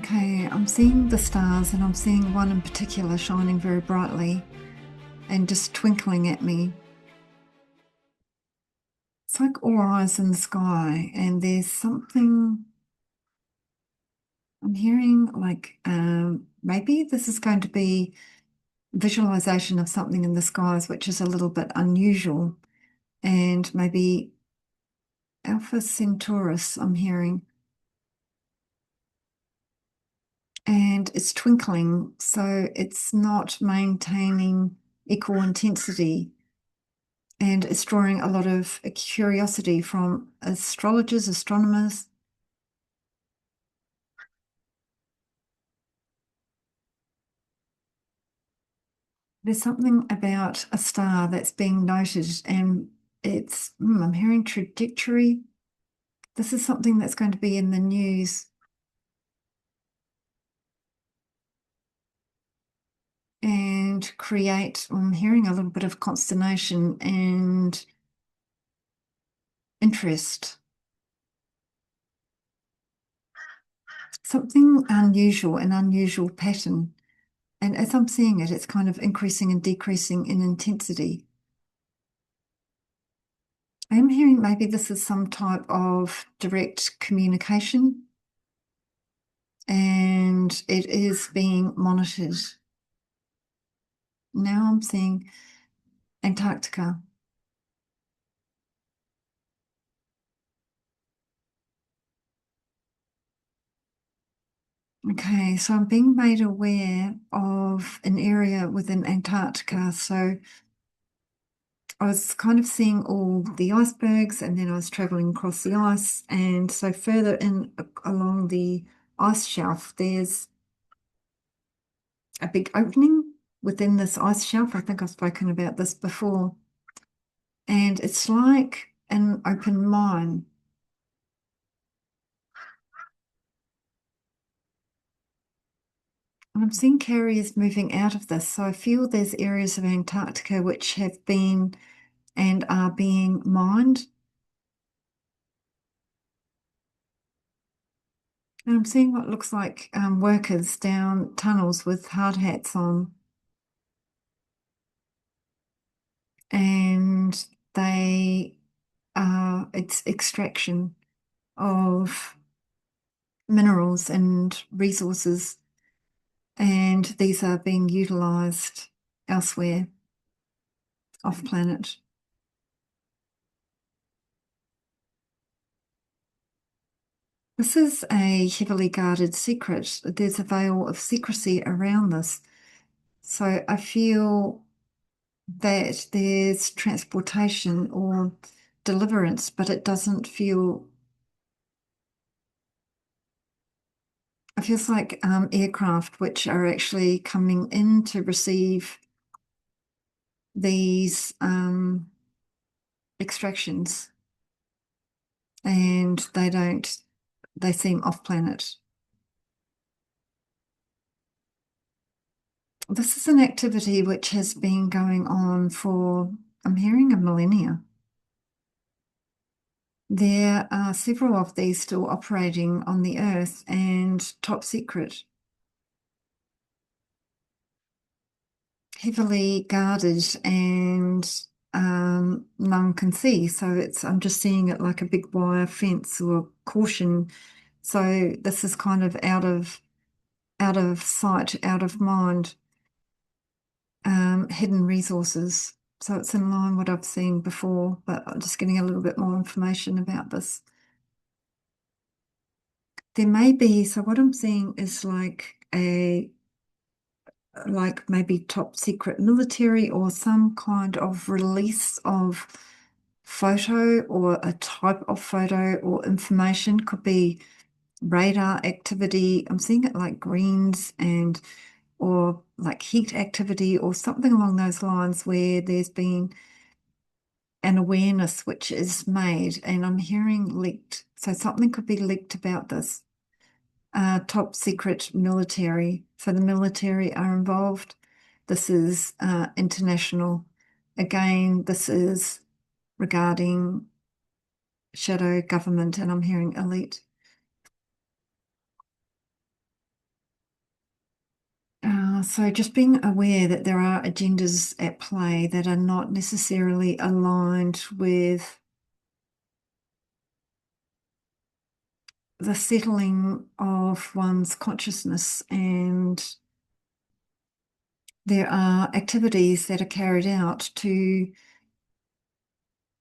Okay, I'm seeing the stars and I'm seeing one in particular shining very brightly and just twinkling at me. It's like all eyes in the sky, and there's something I'm hearing like maybe this is going to be visualization of something in the skies, which is a little bit unusual, and maybe Alpha Centaurus, I'm hearing, and it's twinkling, so it's not maintaining equal intensity. And it's drawing a lot of curiosity from astrologers, astronomers. There's something about a star that's being noted, and I'm hearing trajectory. This is something that's going to be in the news and I'm hearing a little bit of consternation and interest. Something unusual, an unusual pattern. And as I'm seeing it, it's kind of increasing and decreasing in intensity. I'm hearing maybe this is some type of direct communication and it is being monitored. Now I'm seeing Antarctica. Okay, so I'm being made aware of an area within Antarctica. So I was kind of seeing all the icebergs and then I was traveling across the ice. And so further in along the ice shelf, there's a big opening within this ice shelf. I think I've spoken about this before. And it's like an open mine. And I'm seeing carriers moving out of this. So I feel there's areas of Antarctica which have been and are being mined. And I'm seeing what looks like workers down tunnels with hard hats on. And it's extraction of minerals and resources. And these are being utilized elsewhere off planet. This is a heavily guarded secret. There's a veil of secrecy around this. So I feel that there's transportation or deliverance, but it doesn't feel, it feels like aircraft which are actually coming in to receive these extractions and they seem off planet. This is an activity which has been going on for, I'm hearing, a millennia. There are several of these still operating on the Earth and top secret, heavily guarded and none can see. So I'm just seeing it like a big wire fence or caution. So this is kind of out of sight, out of mind, hidden resources. So it's in line what I've seen before, but I'm just getting a little bit more information about this. There may be, so what I'm seeing is like maybe top secret military or some kind of release of photo or a type of photo or information. Could be radar activity. I'm seeing it like greens and or like heat activity or something along those lines where there's been an awareness which is made and I'm hearing leaked. So something could be leaked about this. Top secret military. So the military are involved. This is international. Again, this is regarding shadow government, and I'm hearing elite. So just being aware that there are agendas at play that are not necessarily aligned with the settling of one's consciousness, and there are activities that are carried out to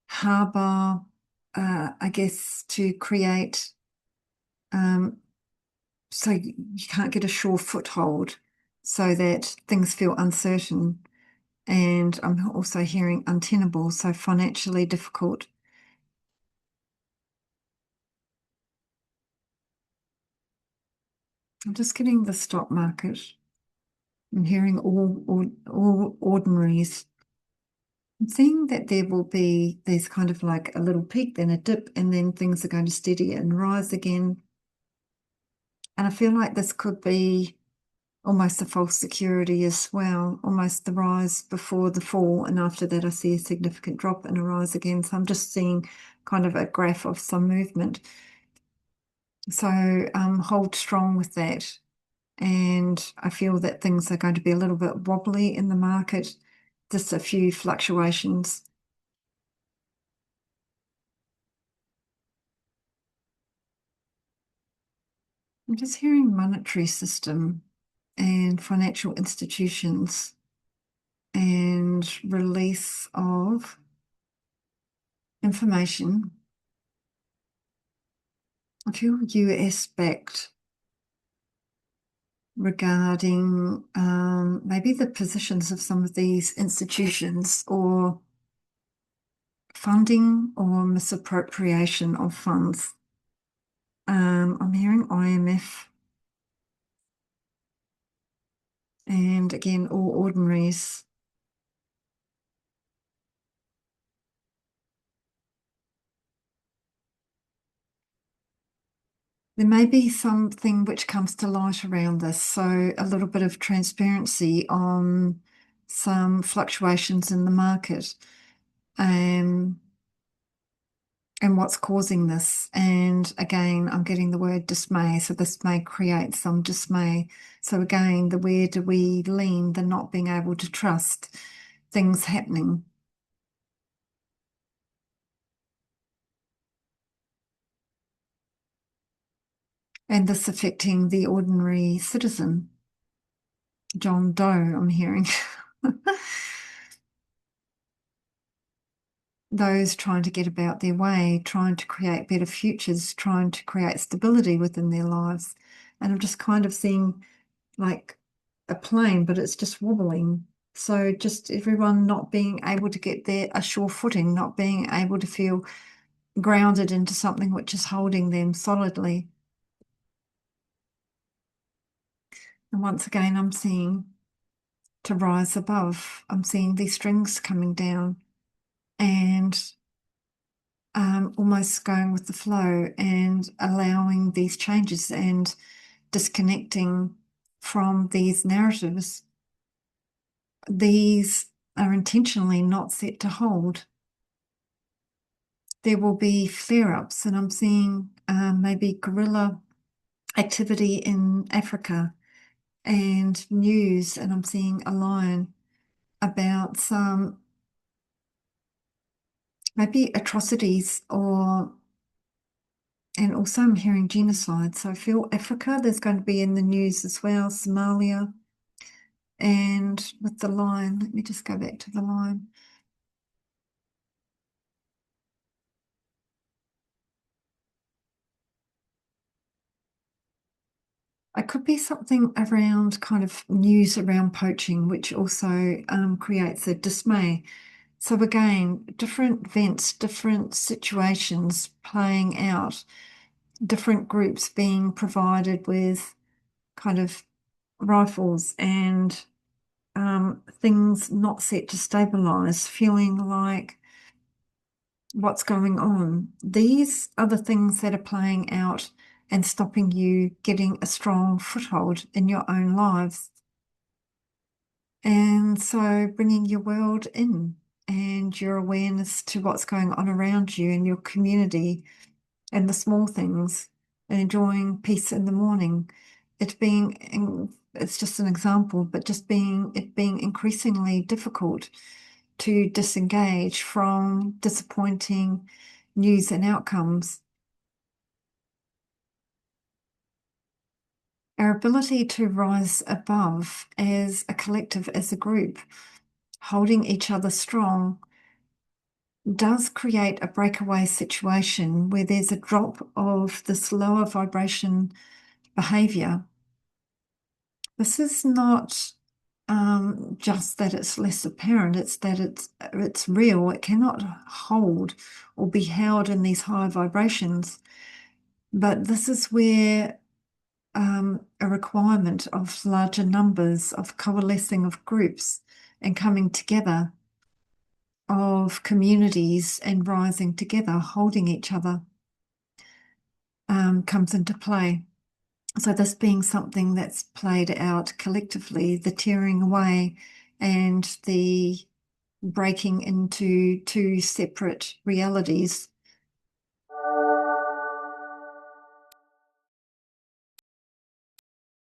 harbour, I guess, to create, so you can't get a sure foothold, so that things feel uncertain. And I'm also hearing untenable, so financially difficult. I'm just getting the stock market. I'm hearing all ordinaries. I'm seeing that there will be, there's kind of like a little peak, then a dip, and then things are going to steady and rise again. And I feel like this could be almost a false security as well, almost the rise before the fall. And after that, I see a significant drop and a rise again. So I'm just seeing kind of a graph of some movement. So hold strong with that. And I feel that things are going to be a little bit wobbly in the market, just a few fluctuations. I'm just hearing monetary system and financial institutions and release of information. I feel US backed regarding maybe the positions of some of these institutions or funding or misappropriation of funds. I'm hearing IMF, and again, all ordinaries. There may be something which comes to light around this, so a little bit of transparency on some fluctuations in the market, and what's causing this. And again, I'm getting the word dismay, so this may create some dismay. So again, the where do we lean, the not being able to trust things happening. And this affecting the ordinary citizen. John Doe, I'm hearing. Those trying to get about their way, trying to create better futures, trying to create stability within their lives. And I'm just kind of seeing like a plane, but it's just wobbling. So just everyone not being able to get there a sure footing, not being able to feel grounded into something which is holding them solidly. And once again, I'm seeing to rise above. I'm seeing these strings coming down and almost going with the flow and allowing these changes and disconnecting from these narratives. These are intentionally not set to hold. There will be flare-ups, and I'm seeing maybe guerrilla activity in Africa and news, and I'm seeing a line about some maybe atrocities and also I'm hearing genocide. So I feel Africa, there's going to be in the news as well, Somalia. And with the line, let me just go back to the line. It could be something around kind of news around poaching, which also creates a dismay. So again, different events, different situations playing out, different groups being provided with kind of rifles and things not set to stabilize, feeling like what's going on. These are the things that are playing out and stopping you getting a strong foothold in your own lives. And so bringing your world in and your awareness to what's going on around you in your community and the small things and enjoying peace in the morning. It being it's just an example, but just it being increasingly difficult to disengage from disappointing news and outcomes. Our ability to rise above as a collective, as a group, holding each other strong, does create a breakaway situation where there's a drop of this lower vibration behavior. This is not just that it's less apparent, it's that it's real. It cannot hold or be held in these higher vibrations. But this is where a requirement of larger numbers, of coalescing of groups and coming together, of communities and rising together, holding each other, comes into play. So this being something that's played out collectively, the tearing away and the breaking into two separate realities